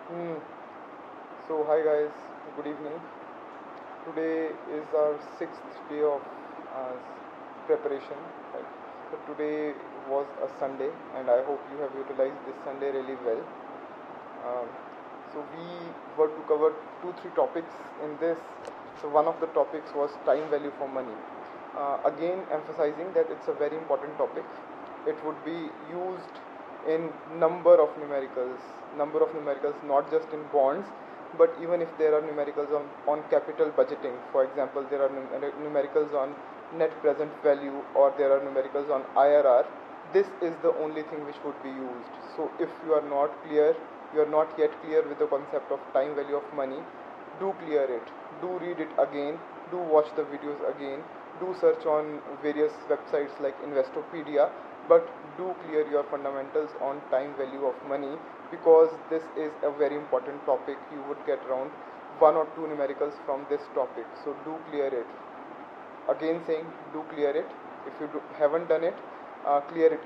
Hmm. So hi guys, good evening. Today is our sixth day of uh, preparation. Right? So today was a Sunday, and I hope you have utilized this Sunday really well. Um, so we were to cover three topics in this. So one of the topics was time value for money. Again, emphasizing that it's a very important topic. It would be used in number of numericals, not just in bonds, but even if there are numericals on capital budgeting. For example, there are numericals on net present value, or there are numericals on IRR. This is the only thing which would be used. So if you are not clear, you are not yet clear with the concept of time value of money, do clear it, do read it again, do watch the videos again, do search on various websites like Investopedia, but do clear your fundamentals on time value of money, because this is a very important topic. You would get around one or two numericals from this topic, so do clear it. Again saying, do clear it. If you haven't done it, clear it,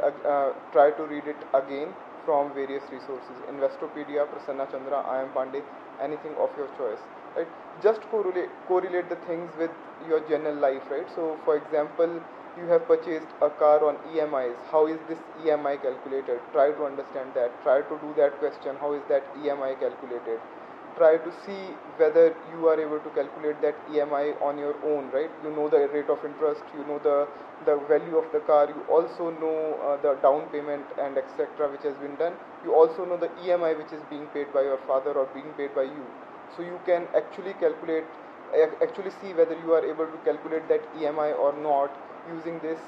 try to read it again from various resources: Investopedia, Prasanna Chandra, I am Pandey, anything of your choice, right? Just correlate the things with your general life, right? So for example, you have purchased a car on EMIs. How is this EMI calculated? Try to understand that. Try to do that question: how is that EMI calculated? Try to see whether you are able to calculate that EMI on your own, right? You know the rate of interest, you know the value of the car, you also know the down payment and etc. which has been done. You also know the EMI which is being paid by your father or being paid by you. So you can actually actually see whether you are able to calculate that EMI or not using this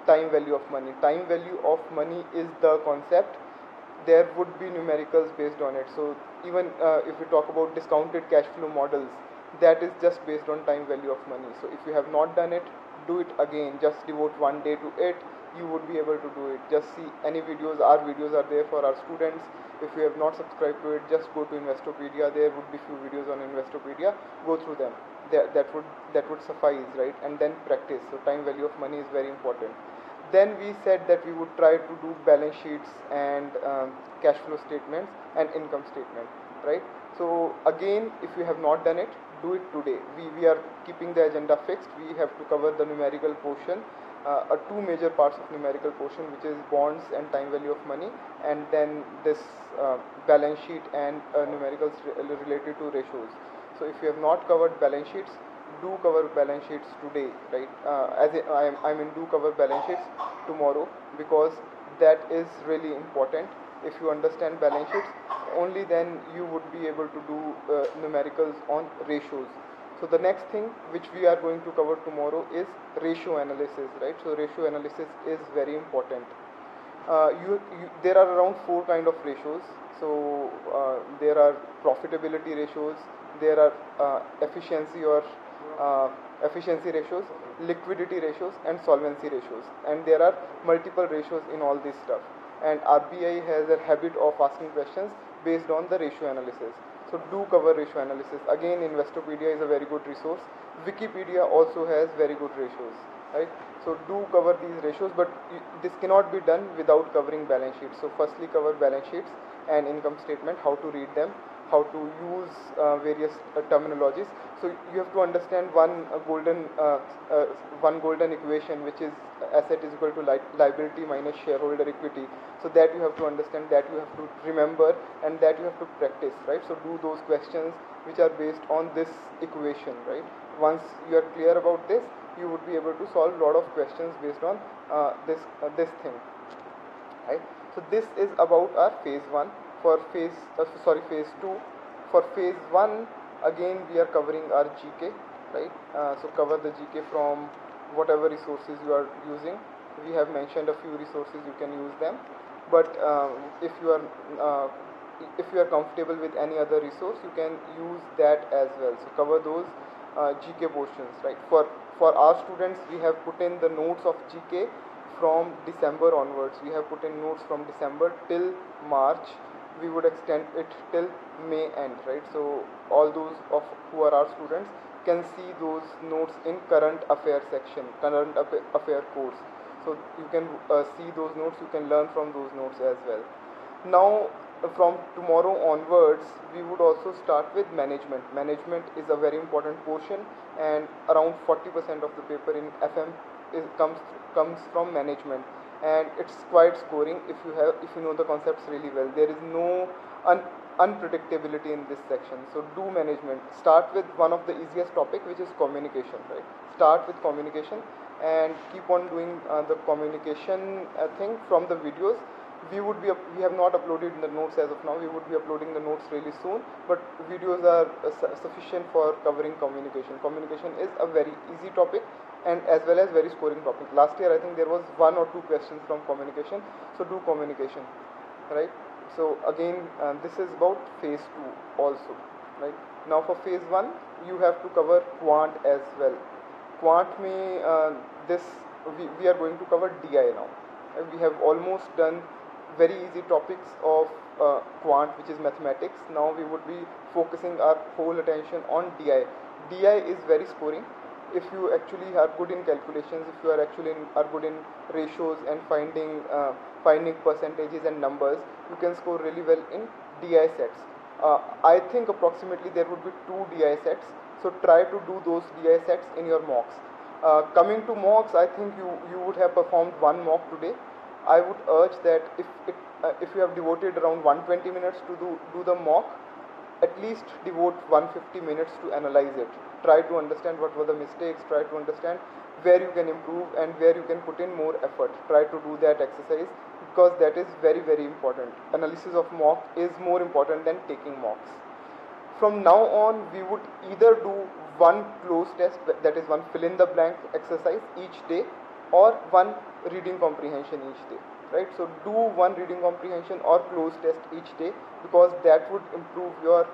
time value of money. Time value of money is the concept. There would be numericals based on it. So even if we talk about discounted cash flow models, that is just based on time value of money. So if you have not done it, do it again. Just devote one day to it. You would be able to do it. Just see any videos. Our videos are there for our students. If you have not subscribed to it, just go to Investopedia. There would be few videos on Investopedia. Go through them. That would suffice, right? And then practice. So time value of money is very important. Then we said that we would try to do balance sheets and cash flow statements and income statement, right? So again, if you have not done it, do it today. We are keeping the agenda fixed. We have to cover the numerical portion, two major parts of numerical portion, which is bonds and time value of money, and then this balance sheet and numericals related to ratios. So if you have not covered balance sheets, do cover balance sheets today, right? I'm in do cover balance sheets tomorrow, because that is really important. If you understand balance sheets, only then you would be able to do numericals on ratios. So the next thing which we are going to cover tomorrow is ratio analysis, right? So ratio analysis is very important. There are around four kind of ratios. So there are profitability ratios, there are uh, efficiency ratios, liquidity ratios, and solvency ratios, and there are multiple ratios in all this stuff. And RBI has a habit of asking questions based on the ratio analysis. So do cover ratio analysis. Again, Investopedia is a very good resource. Wikipedia also has very good ratios, right? So do cover these ratios, but this cannot be done without covering balance sheets. So firstly, cover balance sheets and income statement, how to read them, how to use various terminologies. So you have to understand one golden equation, which is asset is equal to liability minus shareholder equity. So that you have to understand, that you have to remember, and that you have to practice, right? So do those questions which are based on this equation, right? Once you are clear about this, you would be able to solve a lot of questions based on this thing, right? So this is about our phase 1. For phase 2. For phase 1, again we are covering our GK, right? So cover the GK from whatever resources you are using. We have mentioned a few resources, you can use them, but if you are uh, if you are comfortable with any other resource, you can use that as well. So cover those GK portions, right? For our students, we have put in the notes of GK from December onwards. We have put in notes from December till March. We would extend it till May end, right? So all those of who are our students can see those notes in current affair section, current affair course. So you can see those notes, you can learn from those notes as well. Now from tomorrow onwards, we would also start with management. Management is a very important portion, and around 40% of the paper in FM comes from management, and it's quite scoring if you know the concepts really well. There is no unpredictability in this section. So do management. Start with one of the easiest topic, which is communication. Right. Start with communication and keep on doing the communication thing from the videos. We have not uploaded the notes as of now. We would be uploading the notes really soon, but videos are sufficient for covering communication. Communication is a very easy topic and as well as very scoring topic. Last year I think there was 1 or 2 questions from communication, so do communication, right? So again, this is about phase 2 also, right? Now for phase 1 you have to cover quant as well. Quant में we are going to cover DI now. We have almost done very easy topics of quant, which is mathematics. Now we would be focusing our whole attention on DI. DI is very scoring. If you actually are good in calculations, if you are actually are good in ratios and finding percentages and numbers, you can score really well in DI sets. I think approximately there would be 2 DI sets, so try to do those DI sets in your mocks. Coming to mocks, I think you would have performed 1 mock today. I would urge that if you have devoted around 120 minutes to do the mock, at least devote 150 minutes to analyze it. Try to understand what were the mistakes, try to understand where you can improve and where you can put in more effort. Try to do that exercise because that is very, very important. Analysis of mock is more important than taking mocks. From now on, we would either do one cloze test, that is one fill in the blank exercise each day, or one reading comprehension each day, right? So do one reading comprehension or cloze test each day, because that would improve your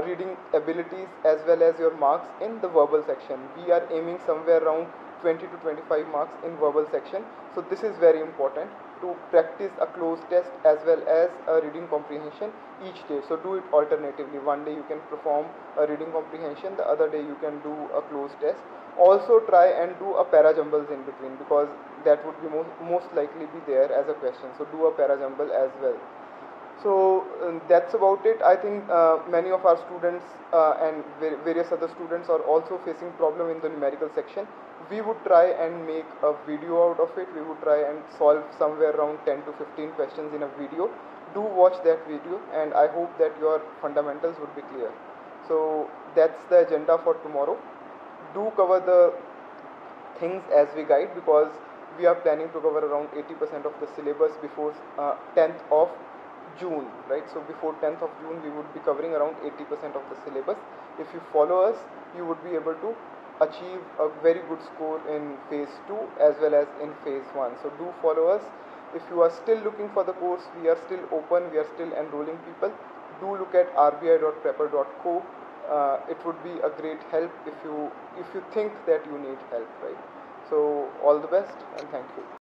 reading abilities as well as your marks in the verbal section. We are aiming somewhere around 20 to 25 marks in verbal section, so this is very important to practice a cloze test as well as a reading comprehension each day. So do it alternatively. One day you can perform a reading comprehension, the other day you can do a cloze test. Also try and do a para jumbles in between, because that would be most likely be there as a question. So do a para jumble as well. So that's about it. I think many of our students and various other students are also facing problem in the numerical section. We would try and make a video out of it. We would try and solve somewhere around 10 to 15 questions in a video. Do watch that video, and I hope that your fundamentals would be clear. So that's the agenda for tomorrow. Do cover the things as we guide, because we are planning to cover around 80% of the syllabus before 10th of June, right? So before 10th of June we would be covering around 80% of the syllabus. If you follow us, you would be able to achieve a very good score in phase 2 as well as in phase 1. So do follow us. If you are still looking for the course, we are still open, we are still enrolling people. Do look at rbi.prepper.co. It would be a great help if you think that you need help, right? So all the best and thank you.